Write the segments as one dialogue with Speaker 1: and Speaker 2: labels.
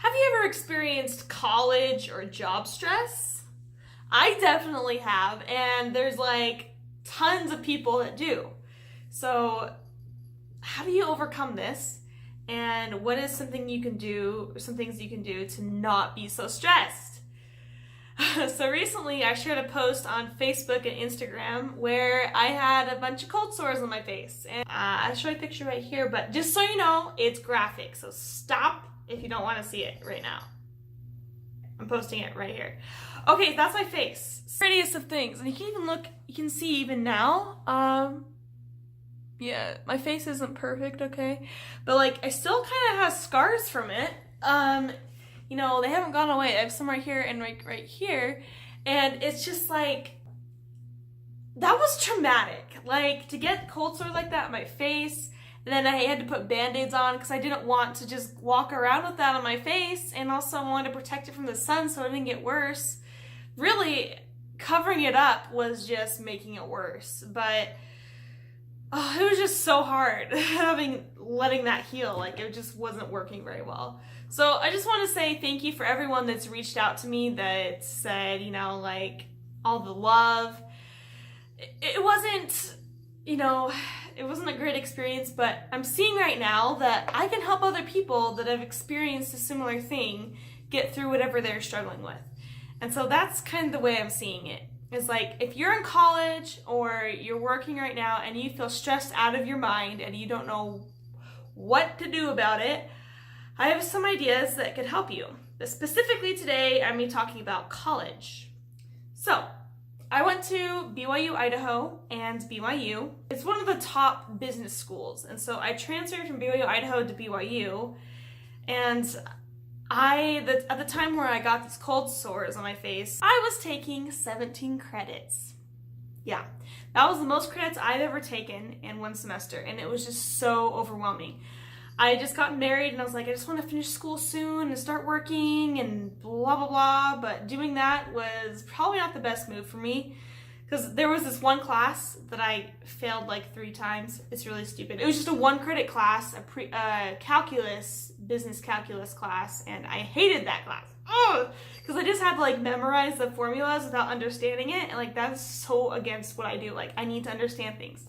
Speaker 1: Have you ever experienced college or job stress? I definitely have, and there's like tons of people that do. So, how do you overcome this? And what is something you can do, or some things you can do to not be so stressed? So recently I shared a post on Facebook and Instagram where I had a bunch of cold sores on my face. And I show a picture right here, but just so you know, it's graphic. So stop if you don't want to see it right now. I'm posting it right here. Okay, that's my face. Prettiest of things. And you can even look, you can see even now, yeah, my face isn't perfect, okay? But like, I still kind of have scars from it. You know, they haven't gone away. I have some right here and right here. And it's just like, that was traumatic. Like, to get cold sore like that on my face, and then I had to put Band-Aids on because I didn't want to just walk around with that on my face, and also I wanted to protect it from the sun so it didn't get worse. Really, covering it up was just making it worse. But it was just so hard letting that heal. Like, it just wasn't working very well. So I just want to say thank you for everyone that's reached out to me that said, you know, like, all the love. It wasn't, you know, it wasn't a great experience, but I'm seeing right now that I can help other people that have experienced a similar thing get through whatever they're struggling with. And so that's kind of the way I'm seeing it. It's like, if you're in college or you're working right now and you feel stressed out of your mind and you don't know what to do about it, I have some ideas that could help you. But specifically today, I'm talking about college. So, I went to BYU, Idaho, and BYU. It's one of the top business schools. And so I transferred from BYU, Idaho to BYU. And at the time where I got these cold sores on my face, I was taking 17 credits. Yeah, that was the most credits I've ever taken in one semester, and it was just so overwhelming. I just got married and I was like, I just want to finish school soon and start working and blah, blah, blah. But doing that was probably not the best move for me because there was this one class that I failed like 3 times. It's really stupid. It was just a 1-credit class, business calculus class, and I hated that class. Because I just had to like memorize the formulas without understanding it, and like that's so against what I do. Like, I need to understand things.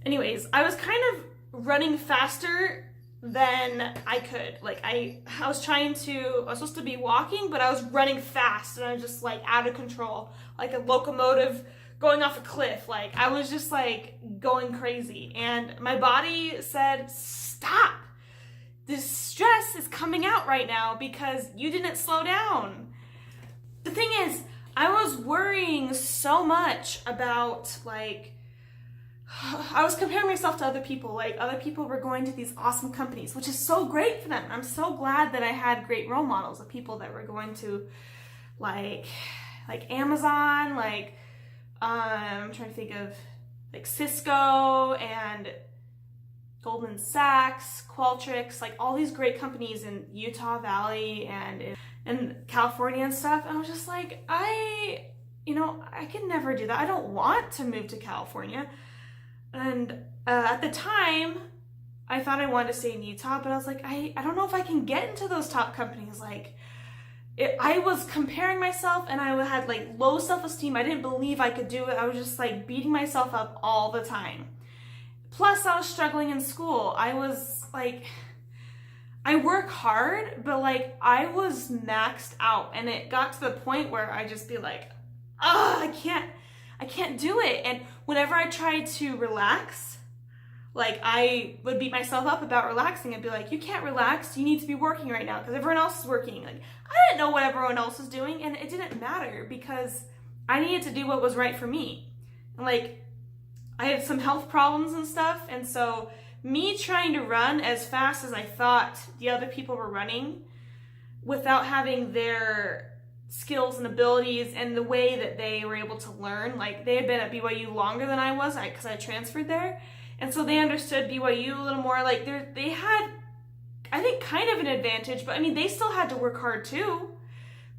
Speaker 1: Anyways, I was kind of running faster than I could. Like, I was supposed to be walking, but I was running fast, and I was just like out of control, like a locomotive going off a cliff. Like, I was just like going crazy, and my body said, stop. This stress is coming out right now because you didn't slow down. The thing is, I was worrying so much about, like, I was comparing myself to other people. Like, other people were going to these awesome companies, which is so great for them. I'm so glad that I had great role models of people that were going to, like Amazon, like, I'm trying to think of, like, Cisco and Goldman Sachs, Qualtrics, like all these great companies in Utah Valley and in California and stuff. And I was just like, I could never do that. I don't want to move to California. And at the time, I thought I wanted to stay in Utah, but I was like, I don't know if I can get into those top companies. Like, I was comparing myself, and I had like low self-esteem. I didn't believe I could do it. I was just like beating myself up all the time. Plus, I was struggling in school. I was like, I work hard, but like I was maxed out, and it got to the point where I just be like, I can't do it. And whenever I tried to relax, like, I would beat myself up about relaxing and be like, you can't relax, you need to be working right now because everyone else is working. Like, I didn't know what everyone else was doing, and it didn't matter because I needed to do what was right for me. And like, I had some health problems and stuff, and so me trying to run as fast as I thought the other people were running without having their skills and abilities and the way that they were able to learn, like, they had been at BYU longer than I was because I transferred there, and so they understood BYU a little more. Like, they had, I think, kind of an advantage, but I mean, they still had to work hard too.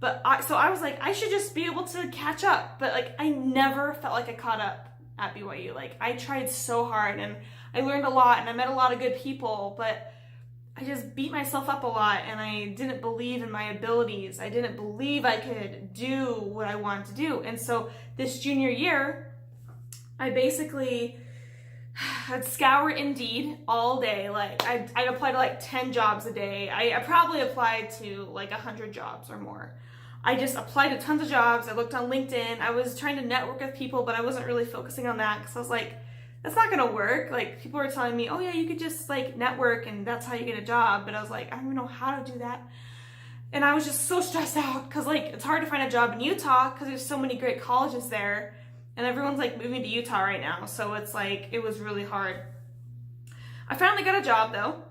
Speaker 1: But so I was like, I should just be able to catch up, but like, I never felt like I caught up at BYU. Like, I tried so hard and I learned a lot and I met a lot of good people, but I just beat myself up a lot, and I didn't believe in my abilities. I didn't believe I could do what I wanted to do. And so this junior year, I basically I'd scour Indeed all day. Like I'd apply to like 10 jobs a day. I probably applied to like 100 jobs or more. I just applied to tons of jobs. I looked on LinkedIn. I was trying to network with people, but I wasn't really focusing on that because I was like, that's not gonna work. Like people were telling me, oh yeah, you could just like network and that's how you get a job. But I was like, I don't even know how to do that. And I was just so stressed out because like it's hard to find a job in Utah because there's so many great colleges there. And everyone's like moving to Utah right now. So it's like, it was really hard. I finally got a job though.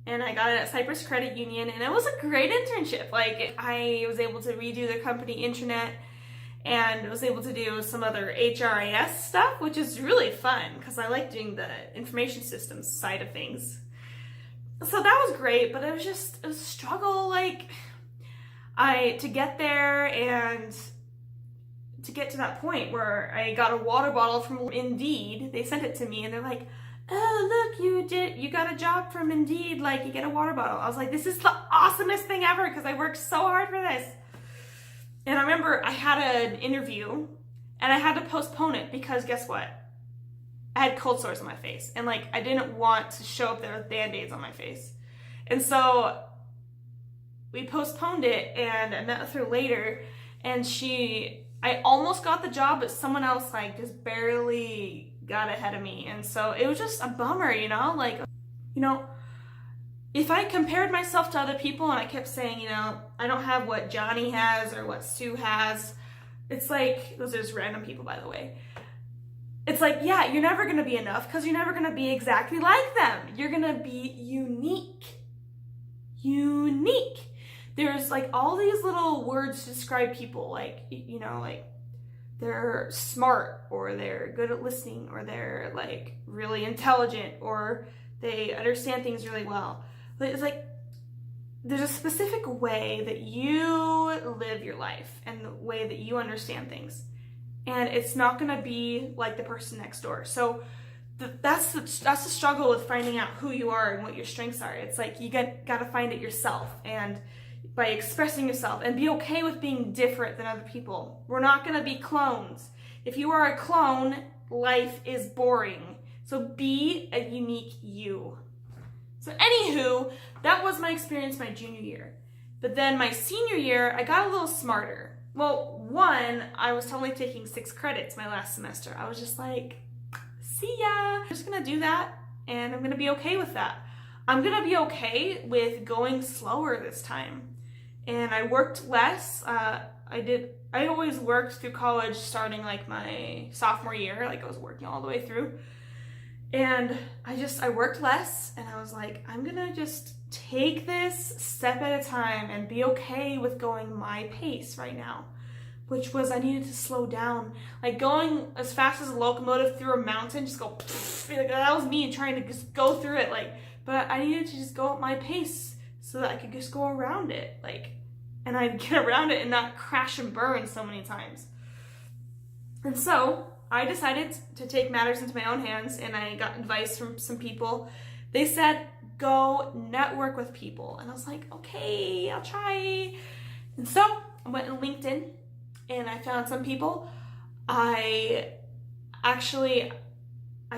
Speaker 1: And I got it at Cypress Credit Union, and it was a great internship. Like I was able to redo their company intranet and was able to do some other HRIS stuff, which is really fun because I like doing the information systems side of things. So that was great, but it was a struggle, like to get there and to get to that point where I got a water bottle from Indeed. They sent it to me and they're like, oh, look, you got a job from Indeed, like you get a water bottle. I was like, this is the awesomest thing ever because I worked so hard for this. And I remember I had an interview and I had to postpone it because guess what? I had cold sores on my face and like I didn't want to show up there with Band-Aids on my face. And so we postponed it and I met with her later and I almost got the job, but someone else like just barely got ahead of me. And so it was just a bummer, like, if I compared myself to other people and I kept saying, I don't have what Johnny has or what Sue has, it's like, those are just random people, by the way. It's like, yeah, you're never going to be enough because you're never going to be exactly like them. You're going to be unique. There's like all these little words to describe people, like, like they're smart or they're good at listening or they're like really intelligent or they understand things really well. But it's like there's a specific way that you live your life and the way that you understand things. And it's not going to be like the person next door. So that's the struggle with finding out who you are and what your strengths are. It's like you got to find it yourself and by expressing yourself and be okay with being different than other people. We're not going to be clones. If you are a clone, life is boring. So be a unique you. So anywho, that was my experience my junior year. But then my senior year, I got a little smarter. Well, one, I was totally taking 6 credits my last semester. I was just like, see ya. I'm just gonna do that and I'm gonna be okay with that. I'm gonna be okay with going slower this time. And I worked less. I always worked through college starting like my sophomore year, like I was working all the way through. And I worked less and I was like, I'm gonna just take this step at a time and be okay with going my pace right now, which was I needed to slow down. Like going as fast as a locomotive through a mountain, just go, like that was me trying to just go through it. Like, but I needed to just go at my pace so that I could just go around it, and I'd get around it and not crash and burn so many times. And so I decided to take matters into my own hands and I got advice from some people. They said, go network with people. And I was like, okay, I'll try. And so I went on LinkedIn and I found some people. I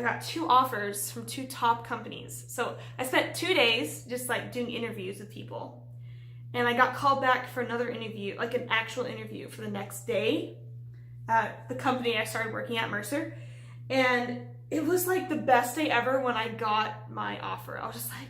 Speaker 1: got 2 offers from 2 top companies. So I spent 2 days just like doing interviews with people. And I got called back for another interview, like an actual interview for the next day at the company I started working at, Mercer. And it was like the best day ever when I got my offer. I was just like,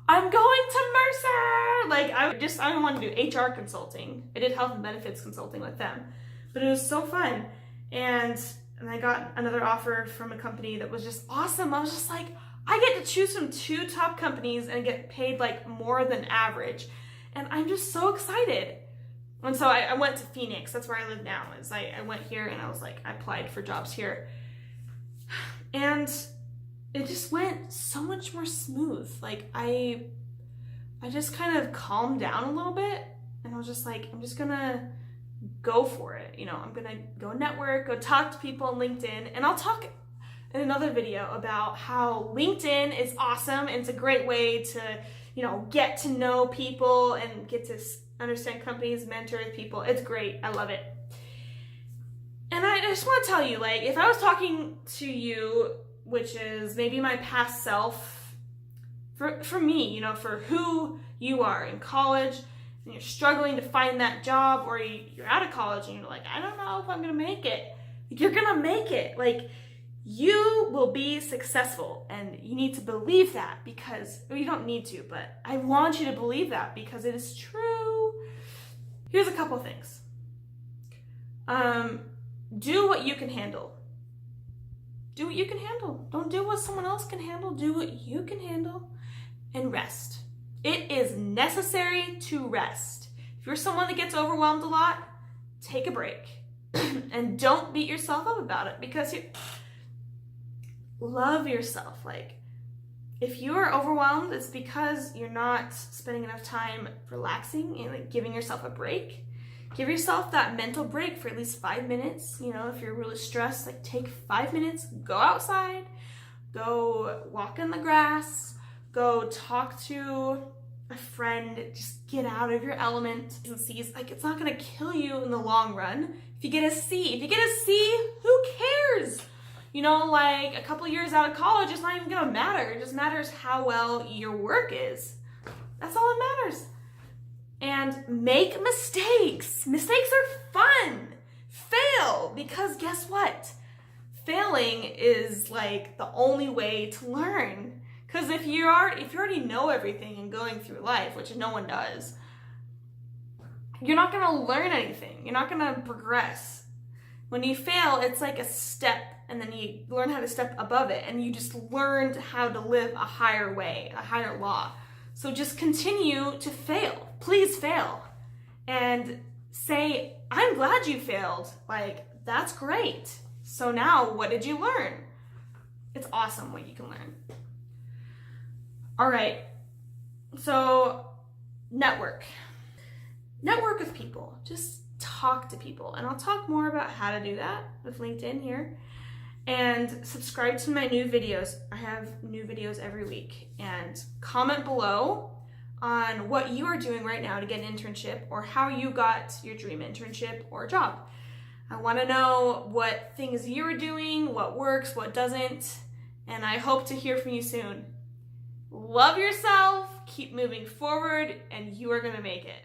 Speaker 1: I'm going to Mercer! Like I want to do HR consulting. I did health and benefits consulting with them. But it was so fun. And I got another offer from a company that was just awesome. I was just like, I get to choose from 2 top companies and get paid like more than average. And I'm just so excited. And so I went to Phoenix. That's where I live now. I went here and I was like, I applied for jobs here. And it just went so much more smooth. Like I just kind of calmed down a little bit and I was just like, I'm just gonna go for it. I'm gonna go network, go talk to people on LinkedIn. And I'll talk in another video about how LinkedIn is awesome and it's a great way to get to know people and get to understand companies, mentor people. It's great. I love it. And I just want to tell you, like, if I was talking to you, which is maybe my past self, for me, for who you are in college, and you're struggling to find that job, or you're out of college and you're like, I don't know if I'm going to make it. You're going to make it. Like, you will be successful, and you need to believe that or you don't need to, but I want you to believe that because it is true. Here's a couple things. Do what you can handle. Do what you can handle. Don't do what someone else can handle. Do what you can handle, and rest. It is necessary to rest. If you're someone that gets overwhelmed a lot, take a break. And don't beat yourself up about it, because love yourself. Like, if you are overwhelmed, it's because you're not spending enough time relaxing and like giving yourself a break. Give yourself that mental break for at least 5 minutes. If you're really stressed, like, take 5 minutes, go outside, go walk in the grass, go talk to a friend, just get out of your element. And see, like, it's not gonna kill you in the long run. If you get a C, who cares? Like, a couple years out of college, it's not even gonna matter. It just matters how well your work is. That's all that matters. And make mistakes. Mistakes are fun. Fail, because guess what? Failing is like the only way to learn. Because if you already know everything and going through life, which no one does, you're not going to learn anything. You're not going to progress. When you fail, it's like a step, and then you learn how to step above it, and you just learned how to live a higher way, a higher law. So just continue to fail. Please fail. And say, I'm glad you failed. Like, that's great. So now, what did you learn? It's awesome what you can learn. All right. So, network. Network with people. Just talk to people. And I'll talk more about how to do that with LinkedIn here. And subscribe to my new videos. I have new videos every week. And comment below on what you are doing right now to get an internship, or how you got your dream internship or job. I want to know what things you're doing, what works, what doesn't, and I hope to hear from you soon. Love yourself, keep moving forward, and you are going to make it.